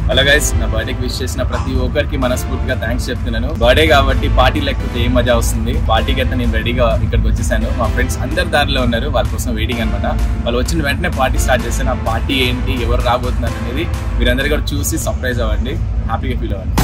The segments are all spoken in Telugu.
హలో గైస్, నా బర్త్డేకి విష్ చేసిన ప్రతి ఒక్కరికి మనస్ఫూర్తిగా థ్యాంక్స్ చెప్తున్నాను. బర్త్డే కాబట్టి పార్టీ లేకపోతే ఏం మజా వస్తుంది. పార్టీకి అయితే నేను రెడీగా ఇక్కడికి వచ్చేసాను. మా ఫ్రెండ్స్ అందరు దారిలో ఉన్నారు, వాళ్ళ కోసం వెయిటింగ్ అనమాట. వాళ్ళు వచ్చిన వెంటనే పార్టీ స్టార్ట్ చేశాను. ఆ పార్టీ ఏంటి, ఎవరు రాబోతున్నారు అనేది మీరందరూ కూడా చూసి సర్ప్రైజ్ అవ్వండి, హ్యాపీగా ఫీల్ అవ్వండి.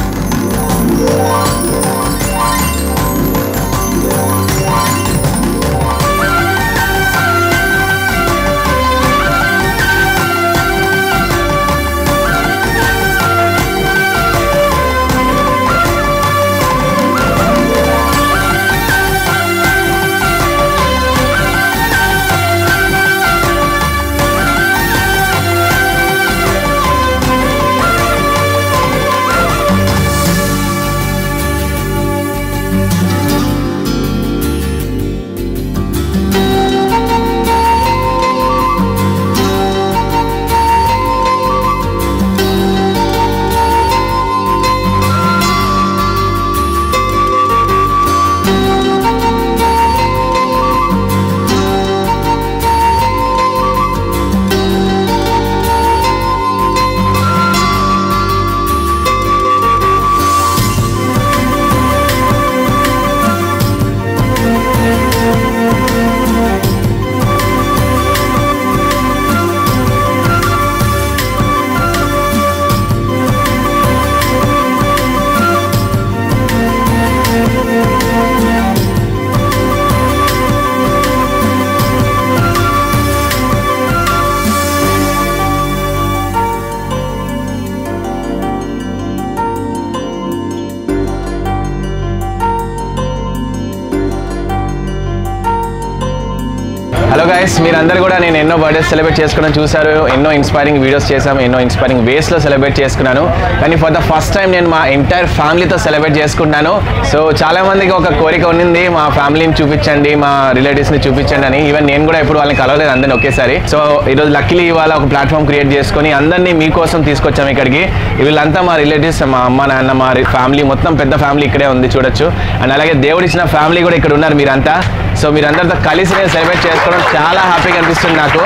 హలో గైస్, మీరందరూ కూడా నేను ఎన్నో బర్త్డేస్ సెలబ్రేట్ చేసుకోవడం చూశారు, ఎన్నో ఇన్స్పైరింగ్ వీడియోస్ చేశాము, ఎన్నో ఇన్స్పైరింగ్ వేస్లో సెలబ్రేట్ చేసుకున్నాను. కానీ ఫర్ ద ఫస్ట్ టైం నేను మా ఎంటైర్ ఫ్యామిలీతో సెలబ్రేట్ చేసుకుంటున్నాను. సో చాలా మందికి ఒక కోరిక ఉన్నింది, మా ఫ్యామిలీని చూపించండి, మా రిలేటివ్స్ని చూపించండి అని. ఈవెన్ నేను కూడా ఎప్పుడు వాళ్ళని కలవలేదు అందరినీ ఒకేసారి. సో ఈరోజు లక్కీలీ ఇవాళ ఒక ప్లాట్ఫామ్ క్రియేట్ చేసుకొని అందరినీ మీకోసం తీసుకొచ్చాము ఇక్కడికి. వీళ్ళంతా మా రిలేటివ్స్, మా అమ్మ నాన్న, మా ఫ్యామిలీ, మొత్తం పెద్ద ఫ్యామిలీ ఇక్కడే ఉంది చూడొచ్చు. అండ్ అలాగే దేవుడు ఇచ్చిన ఫ్యామిలీ కూడా ఇక్కడ ఉన్నారు మీరంతా. సో మీరందరితో కలిసి నేను సెలబ్రేట్ చేసుకోవడం చాలా హ్యాపీగా అనిపిస్తుంది నాకు.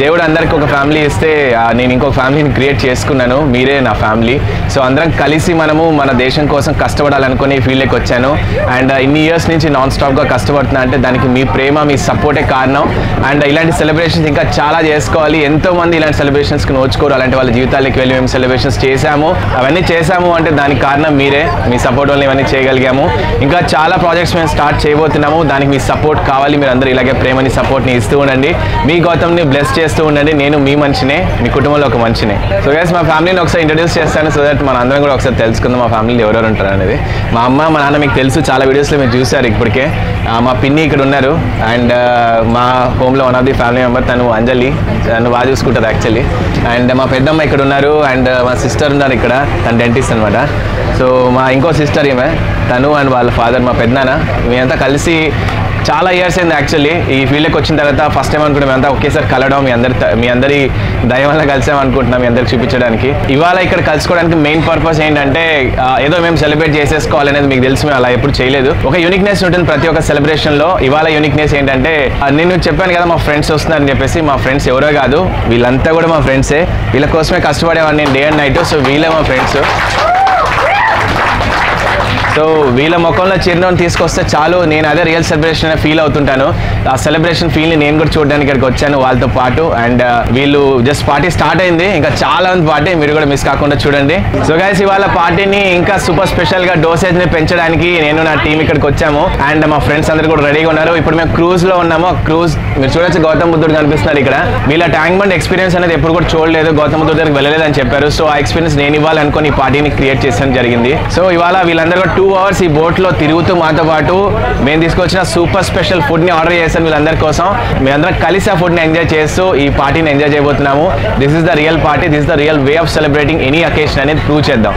దేవుడు అందరికి ఒక ఫ్యామిలీ ఇస్తే నేను ఇంకొక ఫ్యామిలీని క్రియేట్ చేసుకున్నాను, మీరే నా ఫ్యామిలీ. సో అందరం కలిసి మనము మన దేశం కోసం కష్టపడాలనుకుని ఫీల్డ్కి వచ్చాను. అండ్ ఇన్ని ఇయర్స్ నుంచి నాన్ స్టాప్గా కష్టపడుతున్నా అంటే దానికి మీ ప్రేమ, మీ సపోర్టే కారణం. అండ్ ఇలాంటి సెలబ్రేషన్స్ ఇంకా చాలా చేసుకోవాలి. ఎంతోమంది ఇలాంటి సెలబ్రేషన్స్కి నోచుకోరు, అలాంటి వాళ్ళ జీవితాలకి వెళ్ళి మేము సెలబ్రేషన్స్ చేశాము. అవన్నీ చేశాము అంటే దానికి కారణం మీరే, మీ సపోర్ట్ వల్ల ఇవన్నీ చేయగలిగాము. ఇంకా చాలా ప్రాజెక్ట్స్ మేము స్టార్ట్ చేయబోతున్నాము, దానికి మీ సపోర్ట్ కావాలి. మీరు అందరూ ఇలాగే ప్రేమని, సపోర్ట్ని ఇస్తూ ఉండండి. మీ గౌతమ్ని బ్లెస్ చేస్తూ ఉండండి. నేను మీ మనిషినే, మీ కుటుంబంలో ఒక మనిషినే. సో గైస్, మా ఫ్యామిలీని ఒకసారి ఇంట్రడ్యూస్ చేస్తాను, సో దట్ మన అందరం కూడా ఒకసారి తెలుసుకుందాం మా ఫ్యామిలీలో ఎవరెవరు ఉంటారు అనేది. మా అమ్మ, మా నాన్న మీకు తెలుసు, చాలా వీడియోస్లో మీరు చూసారు ఇప్పటికే. మా పిన్ని ఇక్కడ ఉన్నారు. అండ్ మా హోమ్లో one of the family member తను అంజలి, తను బాగా చూసుకుంటారు యాక్చువల్లీ. అండ్ మా పెద్దమ్మ ఇక్కడ ఉన్నారు. అండ్ మా సిస్టర్ ఉన్నారు ఇక్కడ, తను డెంటిస్ట్ అనమాట. సో మా ఇంకో సిస్టర్ ఈమె, తను అండ్ వాళ్ళ ఫాదర్ మా పెద్దనాన్న. మేమంతా కలిసి చాలా ఇయర్స్ అయింది యాక్చువల్లీ ఈ ఫీల్డ్కి వచ్చిన తర్వాత. ఫస్ట్ టైం అనుకుంటే మేమంతా ఒకేసారి కలవడం, మీ అందరి దయ వల్ల కలిసాం అనుకుంటున్నాం, మీ అందరికి చూపించడానికి. ఇవాళ ఇక్కడ కలుసుకోవడానికి మెయిన్ పర్పస్ ఏంటంటే ఏదో మేము సెలబ్రేట్ చేసేసుకోవాలనేది మీకు తెలుసు, మేము అలా ఎప్పుడు చేయలేదు. ఒక యూనిక్నెస్ ఉంటుంది ప్రతి ఒక్క సెలబ్రేషన్లో. ఇవాళ యూనిక్నెస్ ఏంటంటే నేను చెప్పాను కదా మా ఫ్రెండ్స్ వస్తున్నారని చెప్పేసి. మా ఫ్రెండ్స్ ఎవరో కాదు, వీళ్ళంతా కూడా మా ఫ్రెండ్సే. వీళ్ళ కోసమే కష్టపడేవాడిని నేను డే అండ్ నైట్. సో వీళ్ళే మా ఫ్రెండ్స్. సో వీళ్ళ ముఖంలో చిరునవ్వుని తీసుకొస్తే చాలు, నేను అదే రియల్ సెలబ్రేషన్ ఫీల్ అవుతుంటాను. ఆ సెలబ్రేషన్ ఫీల్ని నేను కూడా చూడడానికి ఇక్కడికి వచ్చాను వాళ్ళతో పాటు. అండ్ వీళ్ళు జస్ట్ పార్టీ స్టార్ట్ అయింది, ఇంకా చాలా ఉంది పార్టీ, మీరు కూడా మిస్ కాకుండా చూడండి. సో గైస్, ఇవాళ పార్టీని ఇంకా సూపర్ స్పెషల్గా డోసేజ్ని పెంచడానికి నేను నా టీం ఇక్కడికి వచ్చాము. అండ్ మా ఫ్రెండ్స్ అందరూ కూడా రెడీగా ఉన్నారు. ఇప్పుడు మేము క్రూజ్లో ఉన్నాము. క్రూజ్ మీరు చూడొచ్చు, గౌతమ్ బుద్ధుడు కనిపిస్తున్నారు ఇక్కడ. వీళ్ళ ట్యాంక్ బండ్ ఎక్స్పీరియన్స్ అనేది ఎప్పుడు కూడా చూడలేదు, గౌతమ్ బుద్ధుడు దగ్గరికి వెళ్ళలేదని చెప్పారు. సో ఆ ఎక్స్పీరియన్స్ నేను ఇవ్వాలనుకుని ఈ పార్టీని క్రియేట్ చేసాను జరిగింది. సో ఇవాళ వీళ్ళందరూ 2 hours ఈ బోట్లో తిరుగుతూ మాతో పాటు మేము తీసుకొచ్చిన సూపర్ స్పెషల్ ఫుడ్ని ఆర్డర్ చేశాను వీళ్ళందరి కోసం. మేమందరం కలిసి ఆ ఫుడ్ని ఎంజాయ్ చేస్తూ ఈ పార్టీని ఎంజాయ్ చేయబోతున్నాము. This is the real party, this is the real way of celebrating any occasion అనేది ప్రూవ్ చేద్దాం.